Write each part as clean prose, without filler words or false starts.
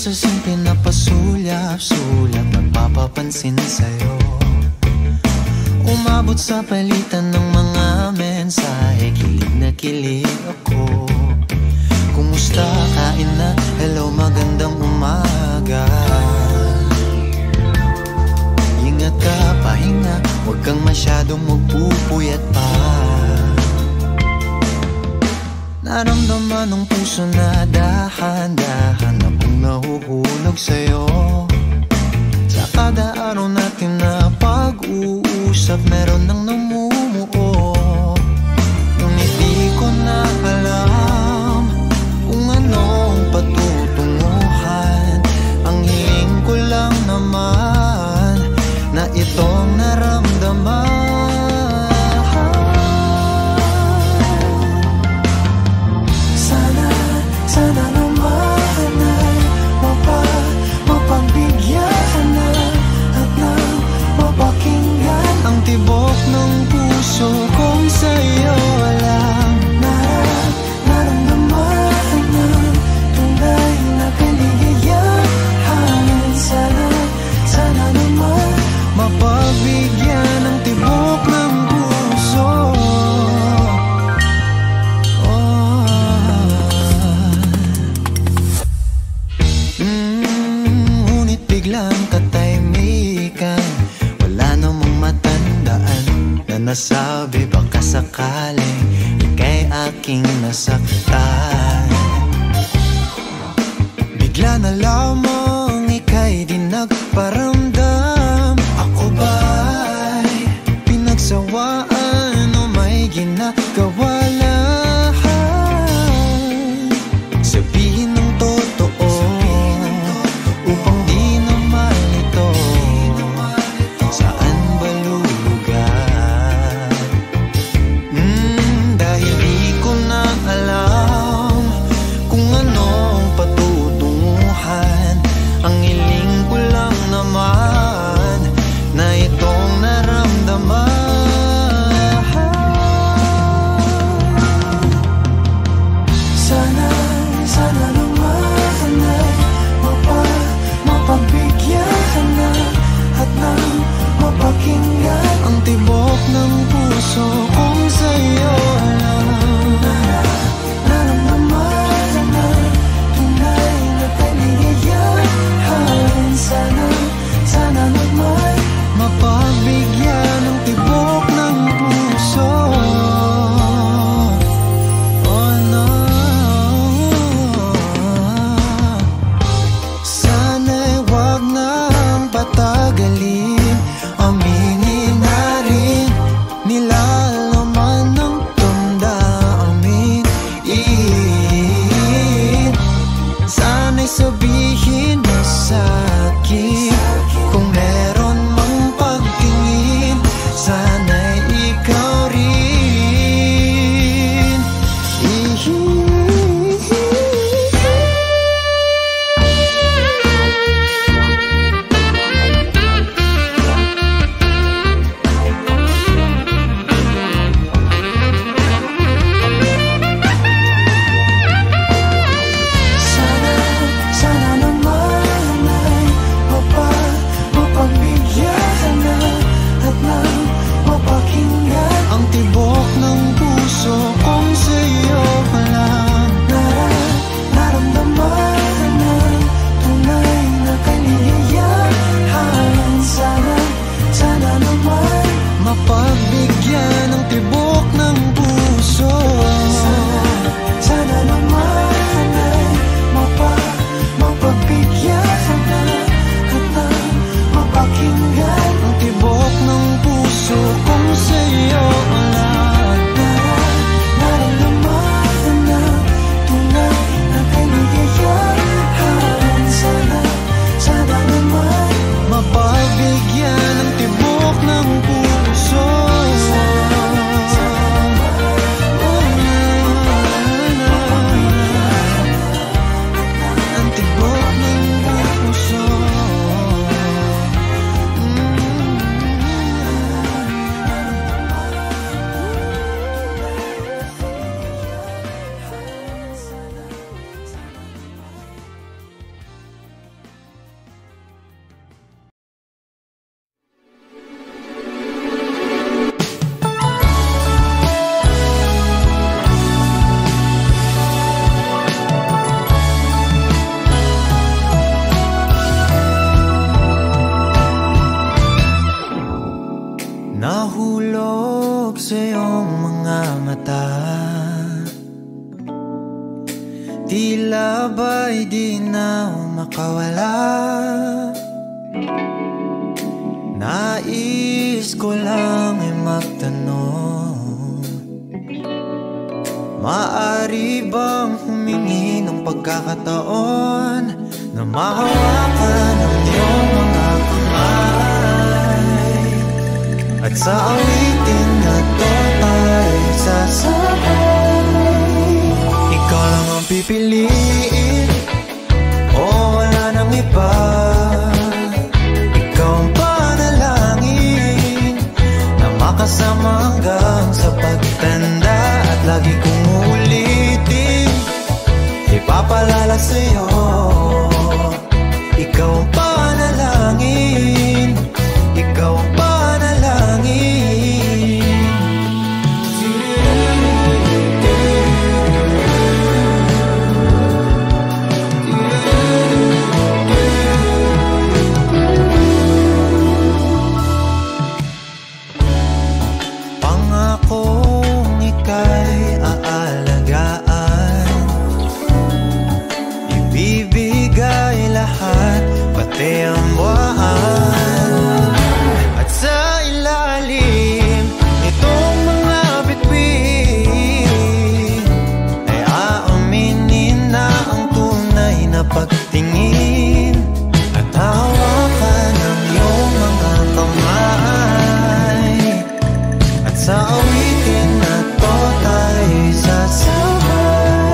sa simple na pasulyap-sulyap, nagpapapansin sa'yo. Umabot sa palitan ng mga mensahe, kilig na kilig ako. Kumusta, kain na, hello, magandang umaga. Ingat ka, pahinga, huwag kang masyadong magpupuyat pa. Naramdaman ng puso na dahan-dahan akong nahuhulog sa'yo. Sa kada araw natin na pag-uusap, meron nang namumuo. Ngunit di ko na alam kung anong patutunguhan. Ang hiling ko lang naman na itong naramdaman. Sana naman ay mapagbigyan na at nang mapakinggan ang tibok ng puso kong sa'yo lang. Naramdaman ng tunay na kaligayahan. Sana naman mapagbigyan ang tibok ng puso. Ngunit biglang katahimikan, wala namang matandaan na nasabi baka sakaling ika'y aking nasaktan. Bigla na lamang ika'y di nagparamdam. Ako ba'y pinagsawaan o may ginagawa lang? Sabihin ng totoo upang di na malito. Saan ba lulugar? Dahil di ko na alam kung anong patutunguhan. Ang hiling ko lang naman tila ba'y di na makawala. Nais ko lang ay magtanong, maaari bang humingi ng pagkakataon na mahawakan ang iyong mga kamay, at sa awitin na to ay sasabay. Ikaw lang ang pipiliin, o wala nang iba. Ikaw ang panalangin na makasama hanggang sa pagtanda, at lagi kong uulitin, ipapalala sa'yo. Ikaw ang panalangin, ikaw ang panalangin. Pangakong ika'y aalagaan, ibibigay lahat, pati ang buwan. At sa ilalim nitong mga bituin ay aaminin na ang tunay na pagtingin, at hawakan ang iyong mga kamay, at sa awitin na to tayo sasabay.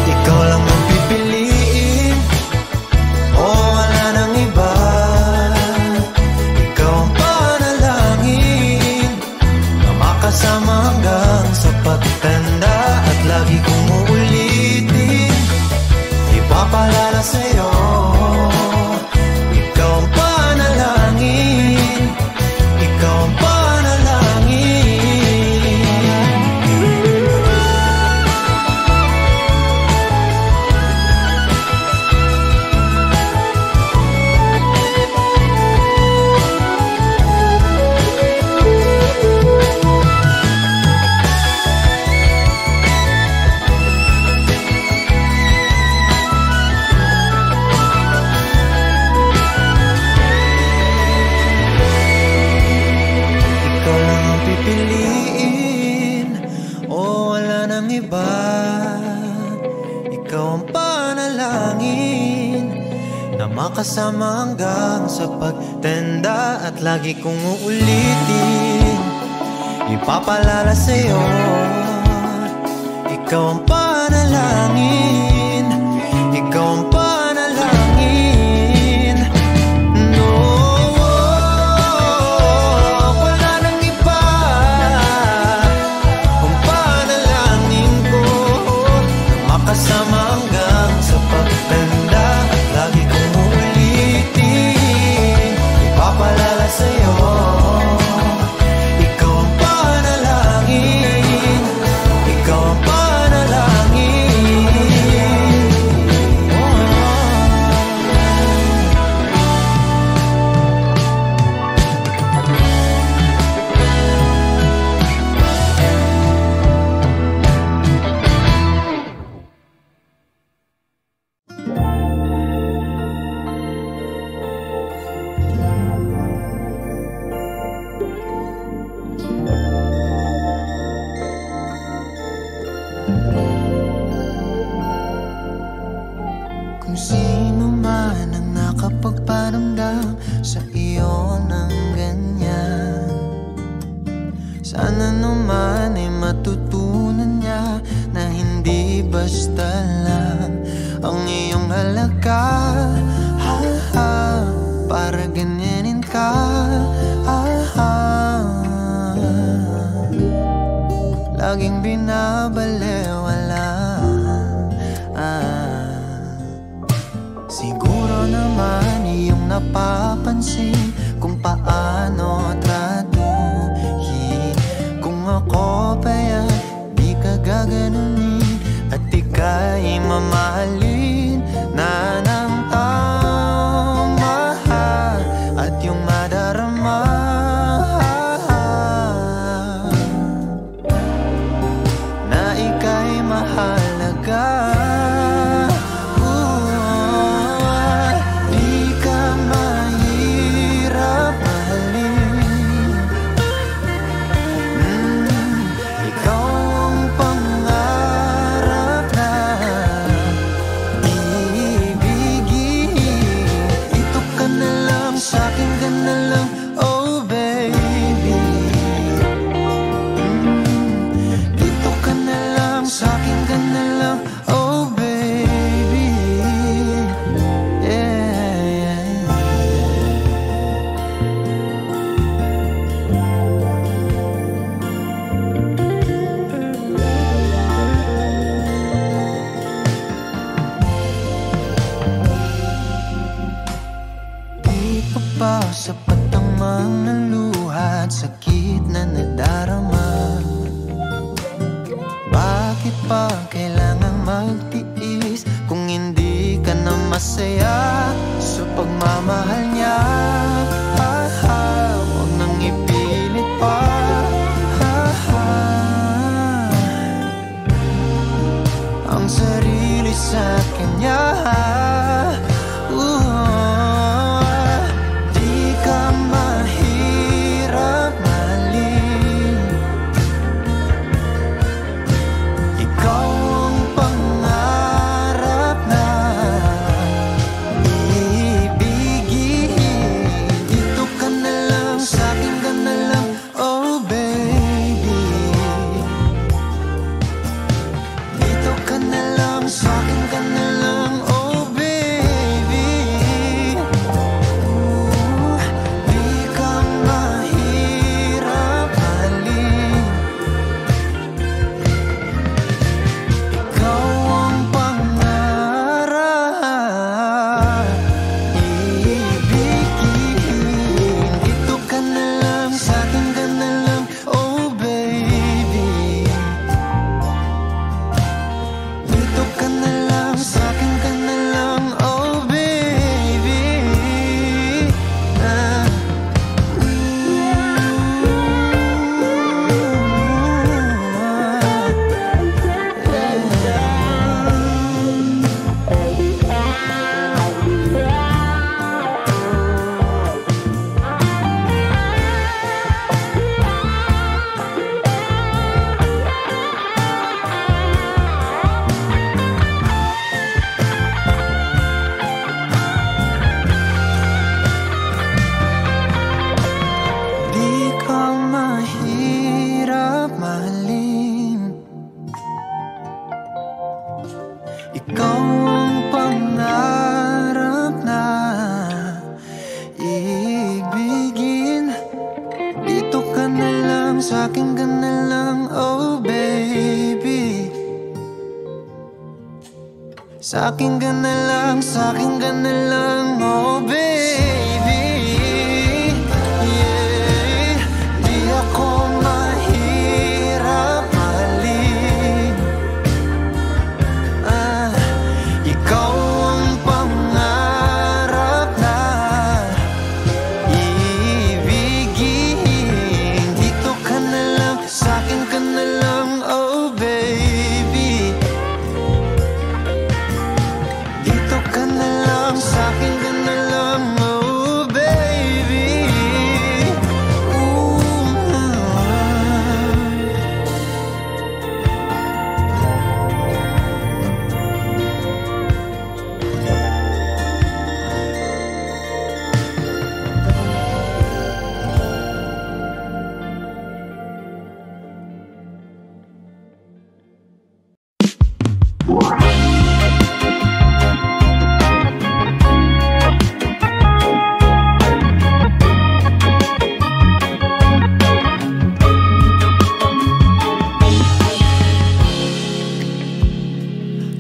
Ikaw lang ang pipiliin, o wala nang iba. Ikaw ang panalangin na makasama hanggang sa pagtanda, at lagi kong uulitin, ipapalala sa'yo. Ikaw ang panalangin, ikaw ang panalangin. Ikaw lang ang pipiliin, o wala nang iba. Ikaw ang panalangin na makasama hanggang sa pagtanda, at lagi kong uulitin, ipapalala sa'yo. Ikaw ang panalangin, ikaw ang panalangin. No, wala nang iba. Ang panalangin ko makasama hanggang sa pagtanda, at lagi kong uulitin, ipapalala sa'yo. Ikaw ang panalangin, ikaw ang panalangin. Kung sino man ang nakapagparamdam sa iyo ng ganyan, sana naman ay matutunan niya na hindi basta lang ang iyong halaga. Ha, ha, para ganyanin ka. Ha, ha, laging binabalewala. Siguro naman iyong napapansin kung paano tratuhin. Kung ako pa yan, di ka gaganunin, at ika'y mamahalin na ng tama, at yung madarama na ika'y mahal na talaga. Di ka mahirap mahalin. Ikaw ang pangarap na ibigin. Dito ka na lang, sa'kin ka na lang, oh baby. Dito ka na lang, sa'kin ka na lang, oh baby. Yeah. Di pa ba sapat ang mga luha at sakit na nadarama? Bakit pa kailangan magtiis kung hindi ka na masaya sa pagmamahal niya? Huwag nang ipilit pa. Ang sarili sa kanya. Di ka mahirap mahalin. Ikaw ang pangarap na ibigin. Dito ka na lang, sa'kin ka na lang, oh baby. Dito ka na lang, sa'kin ka na lang, oh baby. Di ka mahirap mahalin. Ikaw ang pangarap ibigin. Dito ka na lang, sa'kin ka na lang, oh baby. Dito ka na lang, sa'kin ka na lang, oh baby. Di ka mahirap mahalin. Ikaw ang pangarap na ibigin. Dito ka na lang, sa'kin ka na lang, oh baby. Sa'kin ka na lang, sa'kin ka na lang, oh baby. Yeah. Di ako mahirap mahalin. Ikaw ang pangarap na ibigin. Dito ka na lang, sa'kin ka na lang, oh baby. Dito ka na lang, sa'kin ka na lang, oh baby.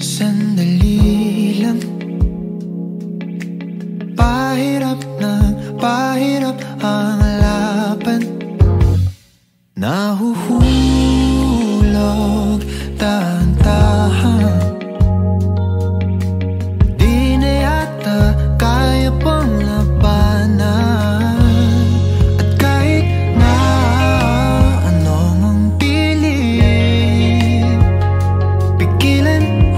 Sandali lang, pahirap ng pahirap ang laban. Nahuhulog dahan-dahan. Di na yata kaya pang labanan. At kahit na anong ang pilit, pigilan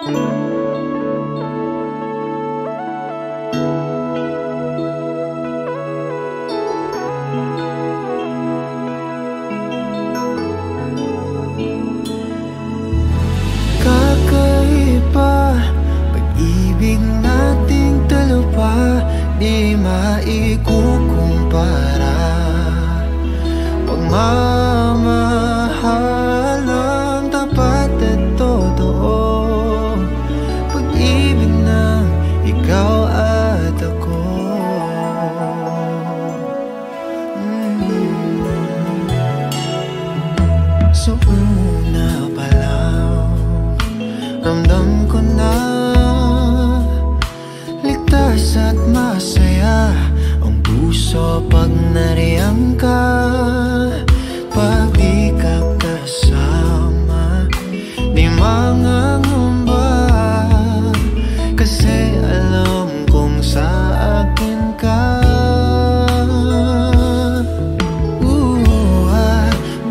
Kakaiba, pag-ibig nating dalawa, di maikukumpara. Pagmamahal ang tapat at totoo, pag-ibig ng ikaw at ako. So una pa lang, ramdam ko na ligtas at masaya ang puso pag nariyan ka. Pag di ka kasama, di mangangamba, kasi alam kong sa akin ka.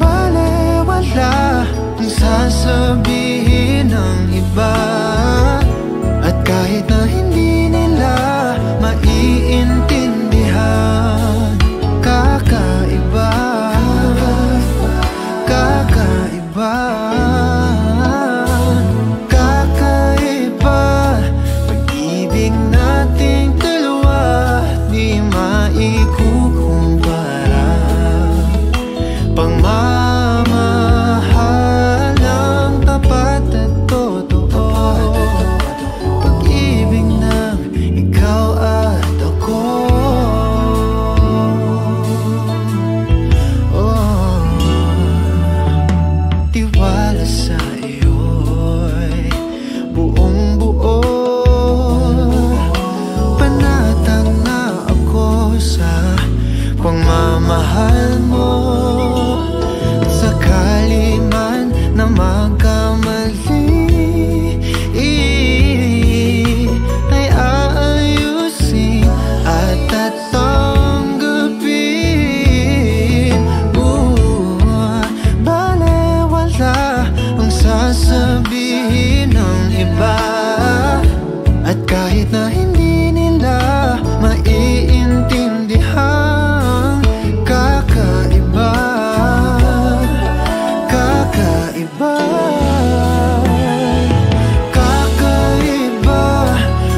Balewala ang sasabihin ng iba, at kahit na hindi nila maiintindihan, kakaiba, kakaiba, kakaiba. Pag-ibig nating dalawa, di maikukumpara. Pagmamahal ang tapat at totoo, pag-ibig ng ikaw at ako. Tiwala sa iyo'y buong buo, panatag na ako sa pagmamahal mo. Sakali man na magkamali, ay aayusin at tatanggapin. Balewala ang sasabihin ng iba, at kahit na hindi nila maiintindihan, kakaiba, kakaiba, kakaiba.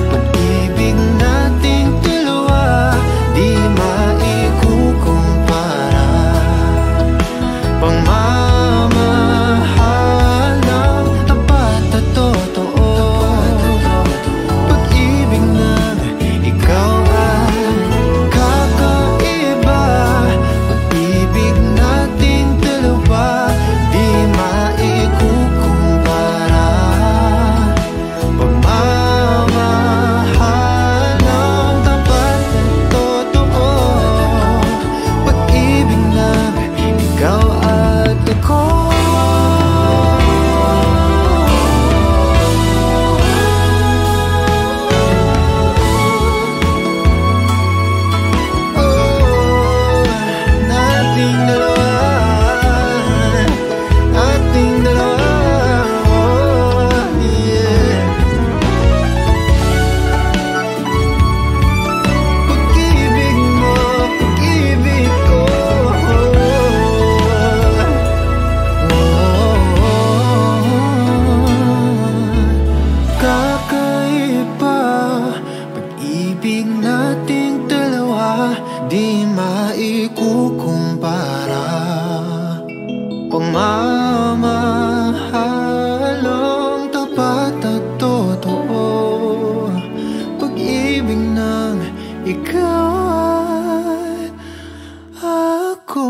Pag-ibig nating dalawa, di maikukumpara. Pagmamahal ng tapat at totoo, pag-ibig ng ikaw at kakaiba. Pag-ibig nating dalawa, di maikukumpara. Pagmamahal ng tapat at totoo, pag-ibig ng ikaw at ako. Nating dalawa, nating dalawa, yeah. Pag-ibig mo, pag-ibig ko, kakaiba. Pag-ibig nating dalawa, di maikukumpara. Pagmamahal ang tapat at totoo, pag-ibig ng ikaw at ako.